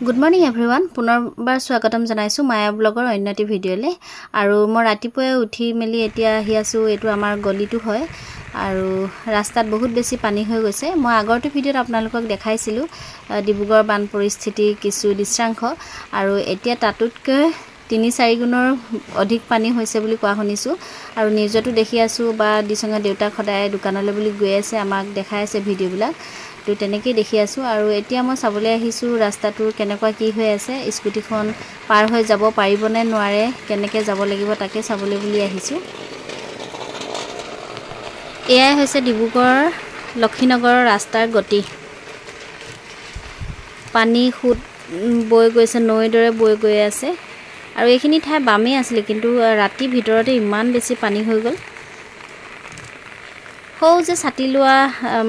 Good morning everyone. পুনৰবাৰ স্বাগতম জনাইছো মায়া ব্লগৰ অন্যটি ভিডিঅ'লে আৰু মই ৰাতিপুৱাই উঠি মেলি এতিয়া আহি আছো এটো আমাৰ গলিটো হয় আৰু ৰাস্তাত বহুত বেছি পানী হৈ গৈছে মই আগৰটো ভিডিঅ'ত আপোনালোকক দেখাইছিলো ডিব্ৰুগড় বান পৰিস্থিতি কিছু দৃশ্যাংশ আৰু এতিয়া তাতুতকৈ 3-4 গুণৰ অধিক পানী হৈছে বুলি কোৱা শুনিছো আৰু নিউজতো দেখি আছো বা দিসঙ্গা দেউতা খদায় দোকানলৈ বুলি গৈ আছে আমাক দেখাই আছে ভিডিঅ'বিলাক তো তেনেকৈ দেখি আছো আৰু এতিয়া মই চাবলৈ আহিছো ৰাস্তাটোৰ কেনেকুৱা কি হৈ আছে স্কুটিখন পাৰ হৈ যাব পাৰিবনে নোৱাৰে কেনেকৈ যাব লাগিব তাকে চাবলৈ বুলি আহিছো এয়াই হৈছে ডিব্ৰুগড় লক্ষীনগৰৰ ৰাস্তাৰ গতি পানী খুদ বৈ গৈছে নৈৰ দৰে বৈ গৈ আছে আৰু এইখিনি ঠাই বামে আছিল কিন্তু ৰাতি ভিতৰতে ইমান বেছি পানী হৈ গ'ল হৌ যে ছাতি লোৱা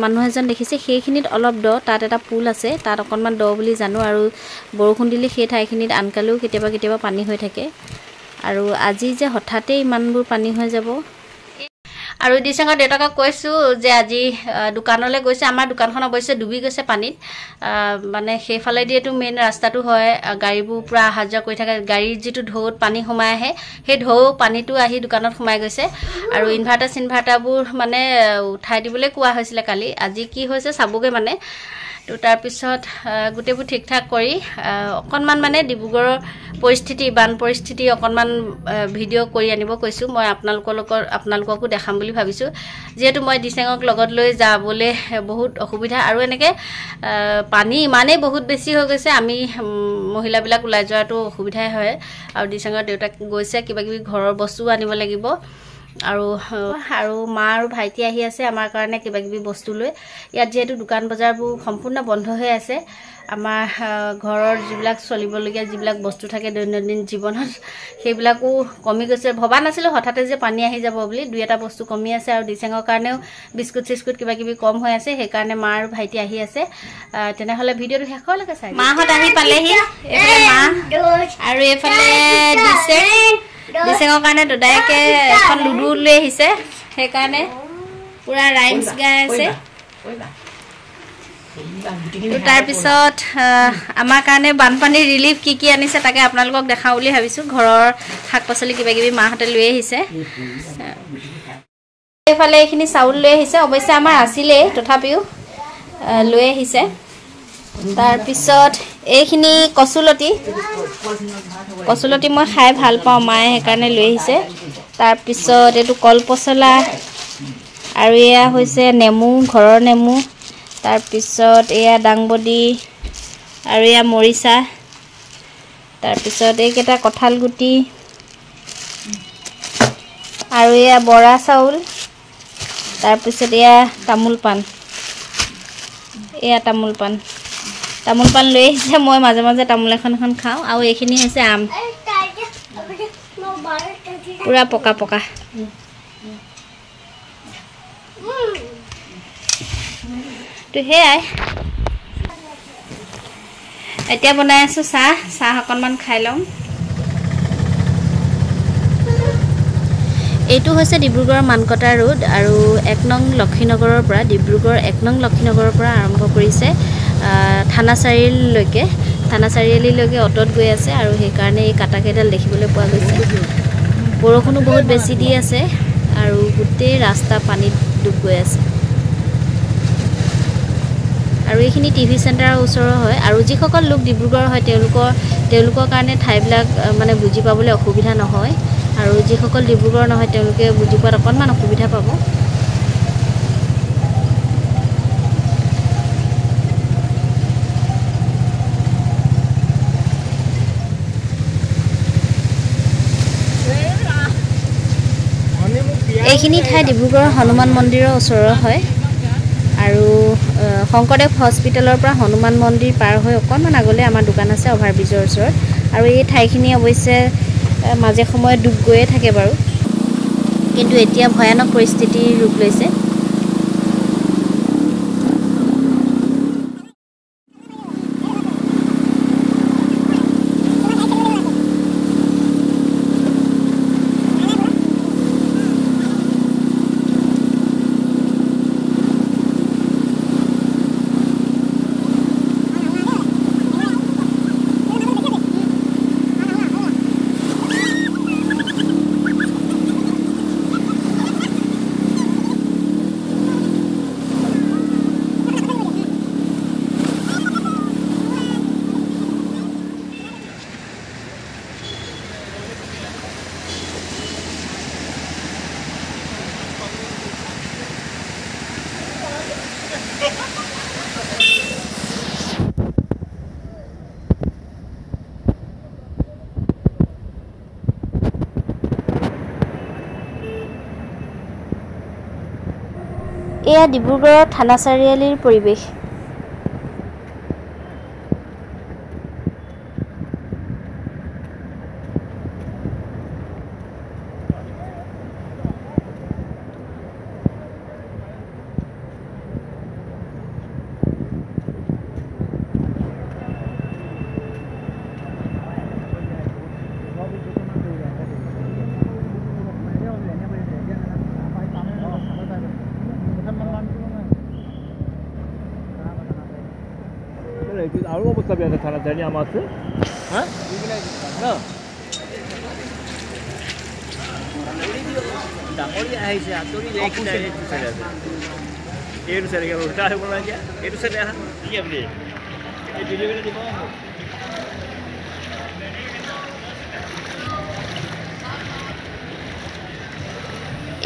মানুহ এজন দেখিছে সেইখিনিত অলপ দ তাত এটা পুল আছে তাত অকনমান দ বুলি জানো আৰু বৰষুণ দিলে সেই ঠাইখিনিত আনকালেও কেতিয়াবা পানী হৈ থাকে আৰু আজি যে হঠাতে ইমানবোৰ পানী হৈ যাব আৰু দিসঙ্গা দেউতাকক কৈছো যে আজি দোকানলৈ গৈছে আমাৰ দোকানখন অৱশ্যে ডুবি গৈছে পানীত মানে সেইফালে দিয়েটো মেইন ৰাস্তাটো হয় গাড়ীবোৰ পুৰা আহাজা কৰি থাকে গাড়ীৰ যেটো ঢৌত পানী সোমাই আহে সেই ঢৌ পানীটো আহি দোকানত সোমাই গৈছে আৰু ইনভাৰ্টাৰবোৰ মানে উঠাই দিবলৈ কোৱা হৈছিল কালি আজি কি হৈছে চাবগে মানে তো তাৰ পিছত গুটেবোৰ ঠিক ঠাক কৰি অকনমান মানে ডিব্ৰুগড়ৰ পৰিস্থিতি বান পৰিস্থিতি অকনমান ভিডিঅ' কৰি আনিব কৈছো মই আপোনালোককো দেখাম বুলি ভাবিছো যেহেতু মই দিসঙ্গক লগত লৈ যাবলৈ বহুত অসুবিধা আৰু এনেকে পানী মানে বহুত বেছি হৈ গৈছে আমি মহিলাবিলাক ওলাই যোৱাটো অসুবিধাই হয় আৰু দিসঙ্গৰ দেউতাক গৈছে কিবা কিবি ঘৰৰ বস্তু আনিব লাগিব আৰু মা আৰু ভাইটি আহি আছে আমাৰ কাৰণে কিবা কিবি বস্তু লৈ ইয়াত যেহেতু দোকান বজাৰবোৰ সম্পূৰ্ণ বন্ধ হৈ আছে আমাৰ ঘৰৰ যিবিলাক চলিবলগীয়া যিবিলাক বস্তু থাকে দৈনন্দিন জীৱনত সেইবিলাকো কমি গৈছে ভবা নাছিলো হঠাতে যে পানী আহি যাব বুলি দুই এটা বস্তু কমি আছে আৰু দিসঙ্গৰ কাৰণেও বিস্কুট কিবা কিবি কম হৈ আছে সেই কাৰণে মা আৰু ভাইটি আহি আছে তেনেহলে ভিডিঅ'টো শেষলৈকে চাই মাহত আহি পালেহি এফালে মা আৰু এফালে দিসঙ্গৰ কাৰণে দদাইকে এখন লুডু লৈ আহিছে সেই কাৰণে পুৰা ৰাইমছ গাই আছে তাৰ পিছত আমাৰ কাৰণে বানপানী ৰিলিফ কি আনিছে তাকে আপোনালোকক দেখাও বুলি ভাবিছো ঘৰৰ শাক-পাচলি কিবা কিবি মাহতে লৈ আহিছে এইফালে এইখিনি চাউল লৈ আহিছে অৱশ্যে আমাৰ আছিলে তথাপিও লৈ আহিছে তাৰ পিছত এইখিনি কচুলতি মই খাই ভাল পাওঁ মায়ে সেই কাৰণে লৈ আহিছে তাৰ পিছত এটো কল পছলা আৰু এয়া হৈছে নেমু ঘৰৰ নেমু তাৰ পিছত এয়া ডাংবডি আৰু এয়া মৰিচা তাৰ পিছত এইকেটা কঠাল গুটি আৰু এয়া বৰা চাউল তাৰ পিছত এয়া তামোল পান লৈ আহিছে মই মাজে মাজে তামোল এখন খাওঁ আৰু এইখিনি হৈছে আম পুৰা পকা তো হেয়াই এতিয়া বনাই আছো চাহ অকনমান খাই লম এইটো হৈছে ডিব্ৰুগড় মানকটা ৰোড আৰু 1 নং লক্ষীনগৰৰ পৰা ডিব্ৰুগড় 1 নং লক্ষীনগৰৰ পৰা আৰম্ভ কৰিছে থানা চাৰিআলিলৈকে অটত গৈ আছে আৰু সেই কাৰণে এই কাটাকেডাল দেখিবলৈ পোৱা গৈছে বৰষুণো বহুত বেছি দি আছে আৰু গোটেই ৰাস্তা পানীত ডুব গৈ আছে আৰু এইখিনি টিভি চেণ্টাৰৰ ওচৰৰ হয় আৰু যিসকল লোক ডিব্ৰুগড় হয় তেওঁলোকৰ কাৰণে ঠাইবিলাক মানে বুজি পাবলৈ অসুবিধা নহয় আৰু যিসকল ডিব্ৰুগড় নহয় তেওঁলোকে বুজি পোৱাত অকনমান অসুবিধা পাব এইখিনি ঠাই ডিব্ৰুগড়ৰ হনুমান মন্দিৰৰ ওচৰৰ হয় আৰু শংকৰদেৱ হস্পিটেলৰ পৰা হনুমান মন্দিৰ পাৰ হৈ অকনমান আগলৈ আমাৰ দোকান আছে অভাৰব্ৰিজৰ ওচৰত আৰু এই ঠাইখিনি অৱশ্যে মাজে সময়ে ডুব গৈয়ে থাকে বাৰু কিন্তু এতিয়া ভয়ানক পৰিস্থিতিৰ ৰূপ লৈছে এয়া ডিব্ৰুগড়ৰ থানা চাৰিআলিৰ পৰিৱেশ। আৰু অৱস্থা বেয়া আছে থানা চাৰিআলি আমাৰ আছে হা ডাঙৰি আহিছে আঁতৰি এইটো চাইডে উল্টা আহিব লাগে এইটো চাইডে আহা কি আপুনি এই ডেলিভাৰী দিব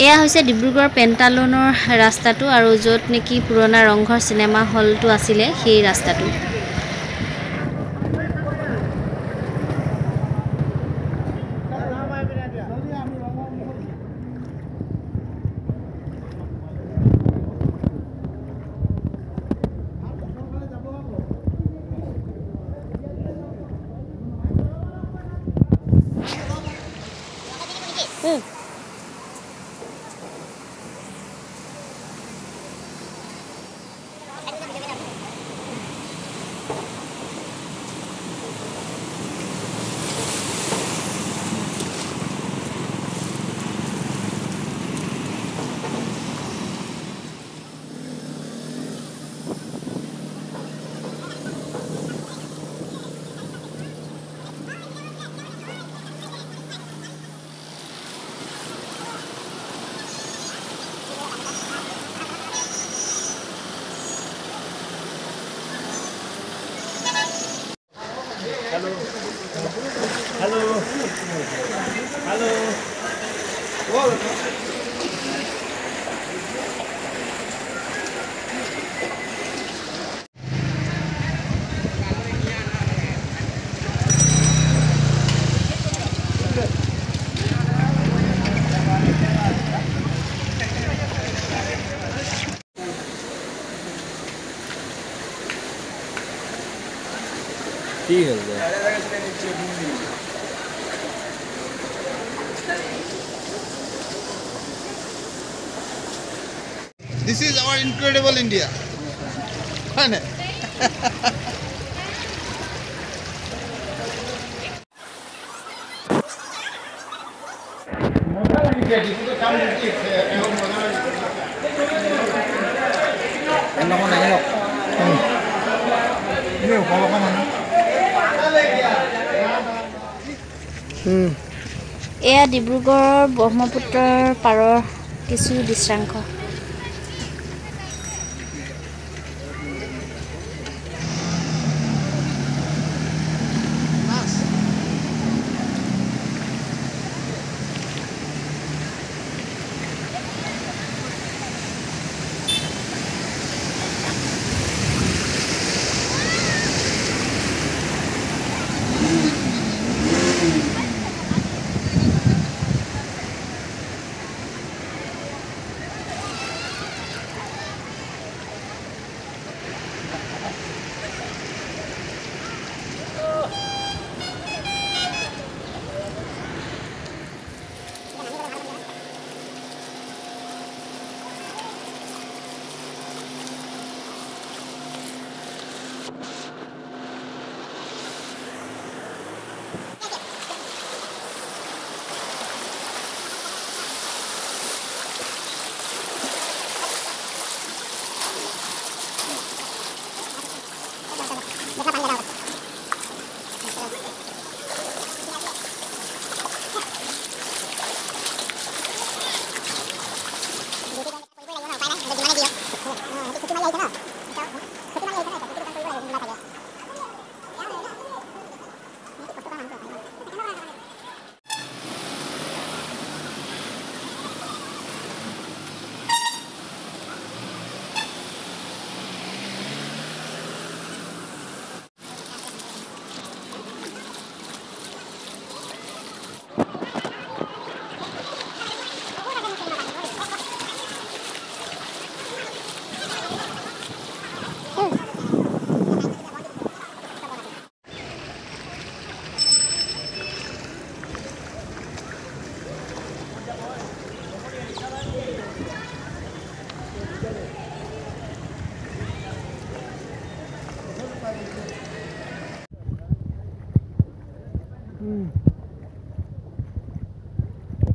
এয়া হৈছে ডিব্ৰুগড় পেণ্টালনৰ ৰাস্তাটো আৰু য'ত নেকি পুৰণা ৰংঘৰ চিনেমা হলটো আছিলে সেই ৰাস্তাটো। This is our incredible India. এয়া ডিব্ৰুগড়ৰ ব্ৰহ্মপুত্ৰৰ পাৰৰ কিছু দৃশ্যাংশ।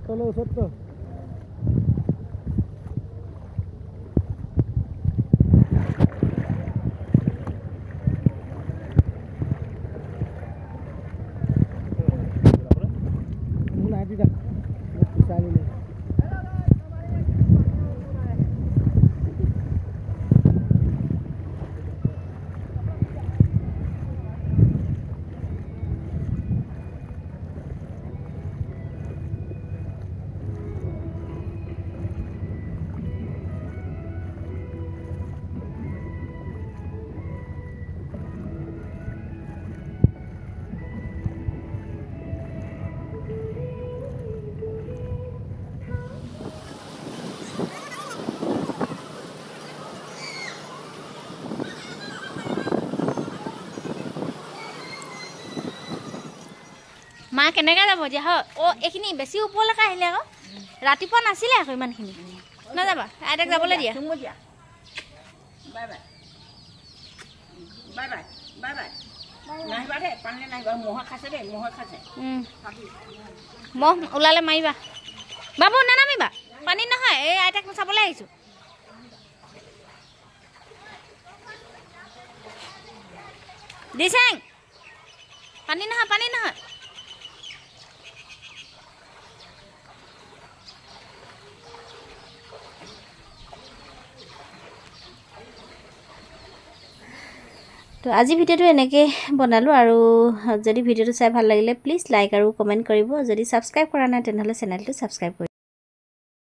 Kalau satu. Mula tidak. Bisa ini. মা কেনেকৈ যাব এতিয়া হয় এইখিনি বেছি ওপৰলৈকে আহিলে আকৌ ৰাতিপুৱা নাছিলে আকৌ ইমানখিনি নাযাবা আইতাক যাবলৈ দিয়া bye bye bye bye bye bye নাহিবা দেই পানীলৈ নাহিবা মহে খাইছে দেই মহে খাইছে মহ ওলালে মাৰিবা বাবু নানামিবা পানী নহয় এই আইতাক চাবলৈ আহিছোঁ দিছেং পানী নহয় পানী নহয় তো আজি ভিডিঅ'টো এনেকৈ বনালোঁ আৰু যদি ভিডিঅ'টো চাই ভাল লাগিলে প্লিজ লাইক আৰু কমেণ্ট কৰিব যদি ছাবস্ক্ৰাইব কৰা নাই তেনেহ'লে চেনেলটো ছাবস্ক্ৰাইব কৰিব